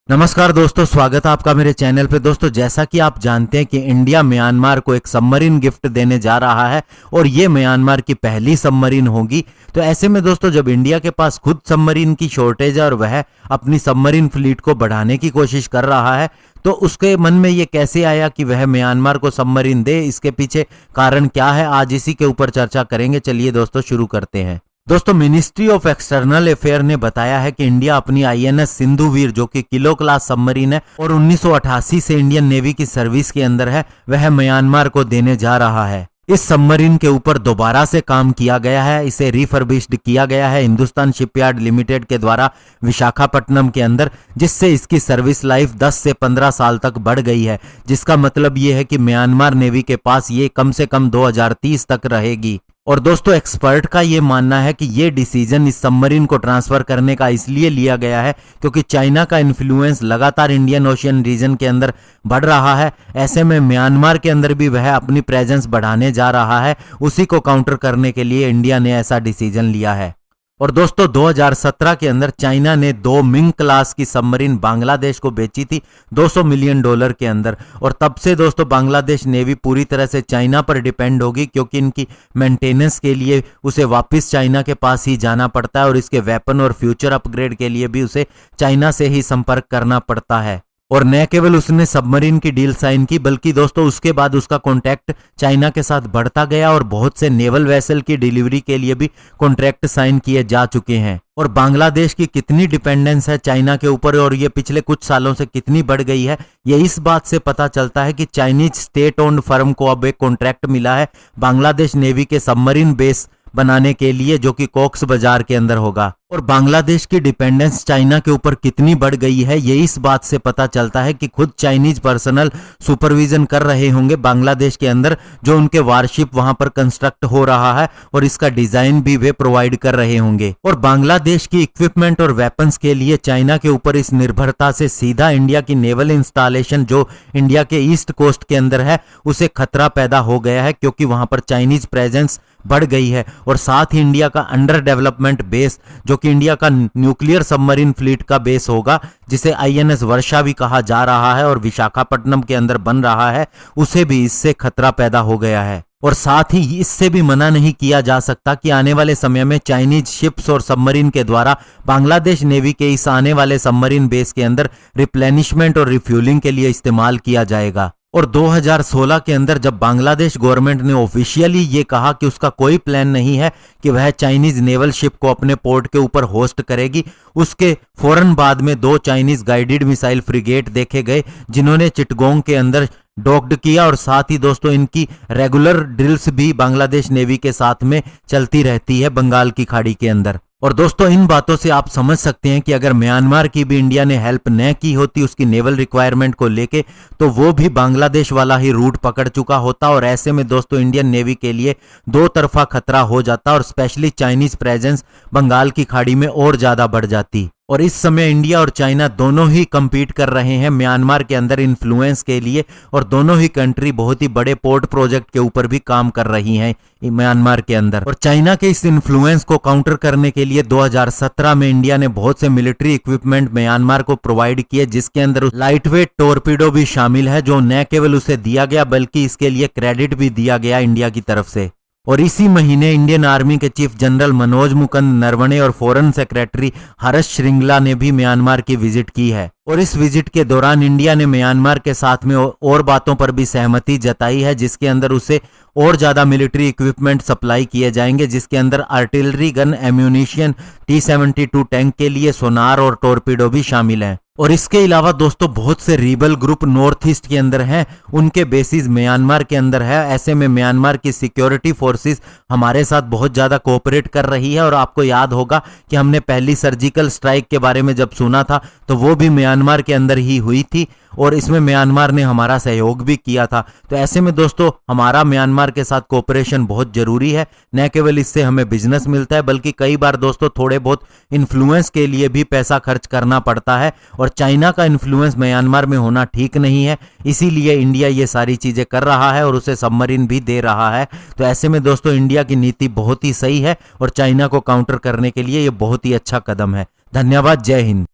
नमस्कार दोस्तों, स्वागत है आपका मेरे चैनल पे। दोस्तों, जैसा कि आप जानते हैं कि इंडिया म्यांमार को एक सबमरीन गिफ्ट देने जा रहा है और ये म्यांमार की पहली सबमरीन होगी। तो ऐसे में दोस्तों, जब इंडिया के पास खुद सबमरीन की शॉर्टेज है और वह अपनी सबमरीन फ्लीट को बढ़ाने की कोशिश कर रहा है, तो उसके मन में ये कैसे आया कि वह म्यांमार को सबमरीन दे? इसके पीछे कारण क्या है, आज इसी के ऊपर चर्चा करेंगे। चलिए दोस्तों, शुरू करते हैं। दोस्तों, मिनिस्ट्री ऑफ एक्सटर्नल अफेयर ने बताया है कि इंडिया अपनी आईएनएस सिंधुवीर, जो कि किलो क्लास सबमरीन है और 1988 से इंडियन नेवी की सर्विस के अंदर है, वह म्यांमार को देने जा रहा है। इस सबमरीन के ऊपर दोबारा से काम किया गया है, इसे रिफर्बिश्ड किया गया है हिंदुस्तान शिपयार्ड लिमिटेड के द्वारा विशाखापट्टनम के अंदर, जिससे इसकी सर्विस लाइफ 10 से 15 साल तक बढ़ गई है। जिसका मतलब ये है कि म्यांमार नेवी के पास ये कम से कम 2030 तक रहेगी। और दोस्तों, एक्सपर्ट का ये मानना है कि ये डिसीजन इस सबमरीन को ट्रांसफर करने का इसलिए लिया गया है क्योंकि चाइना का इन्फ्लुएंस लगातार इंडियन ओशियन रीजन के अंदर बढ़ रहा है। ऐसे में म्यांमार के अंदर भी वह अपनी प्रेजेंस बढ़ाने जा रहा है। उसी को काउंटर करने के लिए इंडिया ने ऐसा डिसीजन लिया है। और दोस्तों, 2017 के अंदर चाइना ने 2 मिंग क्लास की सबमरीन बांग्लादेश को बेची थी $200 मिलियन के अंदर। और तब से दोस्तों, बांग्लादेश नेवी पूरी तरह से चाइना पर डिपेंड होगी, क्योंकि इनकी मेंटेनेंस के लिए उसे वापस चाइना के पास ही जाना पड़ता है और इसके वेपन और फ्यूचर अपग्रेड के लिए भी उसे चाइना से ही संपर्क करना पड़ता है। और न केवल उसने सबमरीन की डील साइन की, बल्कि दोस्तों उसके बाद उसका कॉन्ट्रैक्ट चाइना के साथ बढ़ता गया और बहुत से नेवल वेसल की डिलीवरी के लिए भी कॉन्ट्रैक्ट साइन किए जा चुके हैं। और बांग्लादेश की कितनी डिपेंडेंस है चाइना के ऊपर और ये पिछले कुछ सालों से कितनी बढ़ गई है, ये इस बात से पता चलता है कि चाइनीज स्टेट ओन्ड फर्म को अब एक कॉन्ट्रैक्ट मिला है बांग्लादेश नेवी के सबमरीन बेस बनाने के लिए, जो कि कॉक्स बाजार के अंदर होगा। और बांग्लादेश की डिपेंडेंस चाइना के ऊपर कितनी बढ़ गई है, ये इस बात से पता चलता है कि खुद चाइनीज पर्सनल सुपरविजन कर रहे होंगे बांग्लादेश के अंदर, जो उनके वारशिप वहां पर कंस्ट्रक्ट हो रहा है और इसका डिजाइन भी वे प्रोवाइड कर रहे होंगे। और बांग्लादेश की इक्विपमेंट और वेपन्स के लिए चाइना के ऊपर इस निर्भरता से सीधा इंडिया की नेवल इंस्टॉलेशन, जो इंडिया के ईस्ट कोस्ट के अंदर है, उसे खतरा पैदा हो गया है, क्योंकि वहां पर चाइनीज प्रेजेंस बढ़ गई है। और साथ ही इंडिया का अंडर डेवलपमेंट बेस, जो कि इंडिया का न्यूक्लियर सबमरीन फ्लीट का बेस होगा, जिसे आईएनएस वर्षा भी कहा जा रहा है और विशाखापट्टनम के अंदर बन रहा है, उसे भी इससे खतरा पैदा हो गया है। और साथ ही इससे भी मना नहीं किया जा सकता कि आने वाले समय में चाइनीज शिप्स और सबमरीन के द्वारा बांग्लादेश नेवी के इस आने वाले सबमरीन बेस के अंदर रिप्लेनिशमेंट और रिफ्यूलिंग के लिए इस्तेमाल किया जाएगा। और 2016 के अंदर जब बांग्लादेश गवर्नमेंट ने ऑफिशियली ये कहा कि उसका कोई प्लान नहीं है कि वह चाइनीज नेवल शिप को अपने पोर्ट के ऊपर होस्ट करेगी, उसके फौरन बाद में 2 चाइनीज गाइडेड मिसाइल फ्रिगेट देखे गए, जिन्होंने चिटगोंग के अंदर डॉक्ड किया। और साथ ही दोस्तों, इनकी रेगुलर ड्रिल्स भी बांग्लादेश नेवी के साथ में चलती रहती है बंगाल की खाड़ी के अंदर। और दोस्तों, इन बातों से आप समझ सकते हैं कि अगर म्यांमार की भी इंडिया ने हेल्प न की होती उसकी नेवल रिक्वायरमेंट को लेके, तो वो भी बांग्लादेश वाला ही रूट पकड़ चुका होता। और ऐसे में दोस्तों, इंडियन नेवी के लिए 2 तरफा खतरा हो जाता और स्पेशली चाइनीज प्रेजेंस बंगाल की खाड़ी में और ज्यादा बढ़ जाती। और इस समय इंडिया और चाइना दोनों ही कंपीट कर रहे हैं म्यांमार के अंदर इन्फ्लुएंस के लिए, और दोनों ही कंट्री बहुत ही बड़े पोर्ट प्रोजेक्ट के ऊपर भी काम कर रही हैं म्यांमार के अंदर। और चाइना के इस इन्फ्लुएंस को काउंटर करने के लिए 2017 में इंडिया ने बहुत से मिलिट्री इक्विपमेंट म्यांमार को प्रोवाइड किए, जिसके अंदर लाइट वेट टॉर्पीडो भी शामिल है, जो न केवल उसे दिया गया बल्कि इसके लिए क्रेडिट भी दिया गया इंडिया की तरफ से। और इसी महीने इंडियन आर्मी के चीफ जनरल मनोज मुकुंद नरवणे और फॉरेन सेक्रेटरी हर्ष श्रृंगला ने भी म्यांमार की विजिट की है। और इस विजिट के दौरान इंडिया ने म्यांमार के साथ में और बातों पर भी सहमति जताई है, जिसके अंदर उसे और ज्यादा मिलिट्री इक्विपमेंट सप्लाई किए जाएंगे, जिसके अंदर artillery gun, ammunition, T-72 tank के लिए सोनार और टॉर्पीडो भी शामिल हैं। और इसके अलावा दोस्तों, बहुत से रिबल ग्रुप नॉर्थ ईस्ट के अंदर हैं, उनके बेसिस म्यांमार के अंदर है। ऐसे में म्यांमार की सिक्योरिटी फोर्सेस हमारे साथ बहुत ज्यादा कोऑपरेट कर रही है। और आपको याद होगा कि हमने पहली सर्जिकल स्ट्राइक के बारे में जब सुना था, तो वो भी म्यांमार के अंदर ही हुई थी और इसमें म्यांमार ने हमारा सहयोग भी किया था। तो ऐसे में दोस्तों, हमारा म्यांमार के साथ कोऑपरेशन बहुत जरूरी है। न केवल इससे हमें बिजनेस मिलता है, बल्कि कई बार दोस्तों थोड़े बहुत इन्फ्लुएंस के लिए भी पैसा खर्च करना पड़ता है। और चाइना का इन्फ्लुएंस म्यांमार में होना ठीक नहीं है, इसीलिए इंडिया ये सारी चीजें कर रहा है और उसे सबमरीन भी दे रहा है। तो ऐसे में दोस्तों, इंडिया की नीति बहुत ही सही है और चाइना को काउंटर करने के लिए ये बहुत ही अच्छा कदम है। धन्यवाद। जय हिंद।